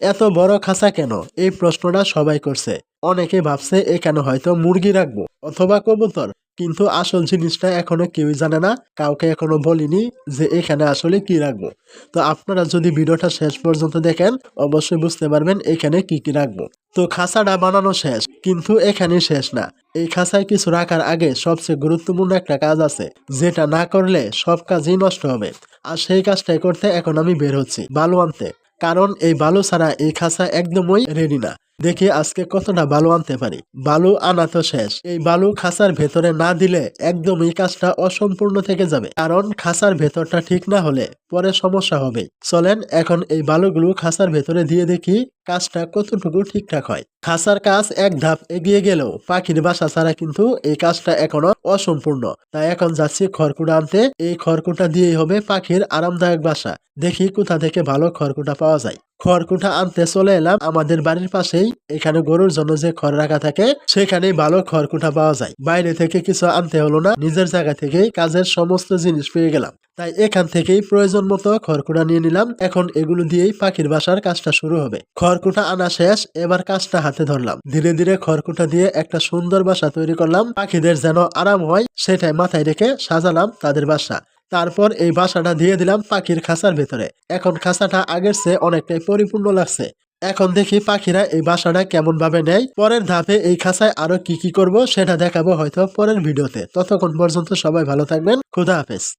এত বড় খাঁচা কেন, এই প্রশ্নটা সবাই করছে। অনেকে ভাবছে এখানে হয়তো মুরগি রাখবো অথবা কবুতর, কিন্তু আসল জিনিসটা এখনো কেউই জানে না, কাউকে এখনো বলিনি যে এখানে আসলে কি রাখবো। তো আপনারা যদি ভিডিওটা শেষ পর্যন্ত দেখেন অবশ্যই বুঝতে পারবেন এখানে কি কি রাখবো। তো খাঁচাটা বানানো শেষ, কিন্তু এখানে শেষ না। এই খাঁচায় কিছু রাখার আগে সবচেয়ে গুরুত্বপূর্ণ একটা কাজ আছে, যেটা না করলে সব কাজই নষ্ট হবে। আর সেই কাজটাই করতে এখন আমি বের হচ্ছি বালু আনতে, কারণ এই বালু ছাড়া এই খাঁচা একদমই রেডি না। দেখি আজকে কতটা বালু আনতে পারি। বালু আনা তো শেষ, এই বালু খাঁচার ভেতরে না দিলে একদমই কাজটা অসম্পূর্ণ থেকে যাবে, কারণ খাঁচার ভেতরটা ঠিক না হলে পরে সমস্যা হবে। চলেন এখন এই বালুগুলো খাঁচার ভেতরে দিয়ে দেখি কাজটা কতটুকু ঠিকঠাক হয়। খাঁচার কাজ এক ধাপ এগিয়ে গেলেও পাখির বাসা ছাড়া কিন্তু এই কাজটা এখনো অসম্পূর্ণ। তাই এখন যাচ্ছি খড়কুটা আনতে, এই খড়কুটা দিয়েই হবে পাখির আরামদায়ক বাসা। দেখি কোথা থেকে ভালো খড়কুটা পাওয়া যায়। খড়কুটা আনতে চলে এলাম আমাদের বাড়ির পাশেই, এখানে গরুর জন্য যে খড় রাখা থাকে সেখানেই ভালো খড়কুটা পাওয়া যায়। বাইরে থেকে কিছু আনতে হলো না, নিজের জায়গা থেকেই কাজের সমস্ত জিনিস পেয়ে গেলাম। তাই এখান থেকেই প্রয়োজন মতো খড়কুটা নিয়ে নিলাম। এখন এগুলো দিয়েই পাখির বাসার কাজটা শুরু হবে। খড়কুটা আনা শেষ, এবার কাজটা হাতে ধরলাম। ধীরে ধীরে খড়কুটা দিয়ে একটা সুন্দর বাসা তৈরি করলাম, পাখিদের যেন আরাম হয় সেটাই মাথায় রেখে সাজালাম তাদের বাসা। তারপর এই বাসাটা দিয়ে দিলাম পাখির খাঁচার ভেতরে। এখন খাঁচাটা আগের চেয়ে অনেকটাই পরিপূর্ণ লাগছে। এখন দেখি পাখিরা এই বাসাটা কেমন ভাবে নেয়। পরের ধাপে এই খাঁচায় আরো কি কি করব সেটা দেখাবো হয়তো পরের ভিডিওতে। ততক্ষণ পর্যন্ত সবাই ভালো থাকবেন। খোদা হাফেজ।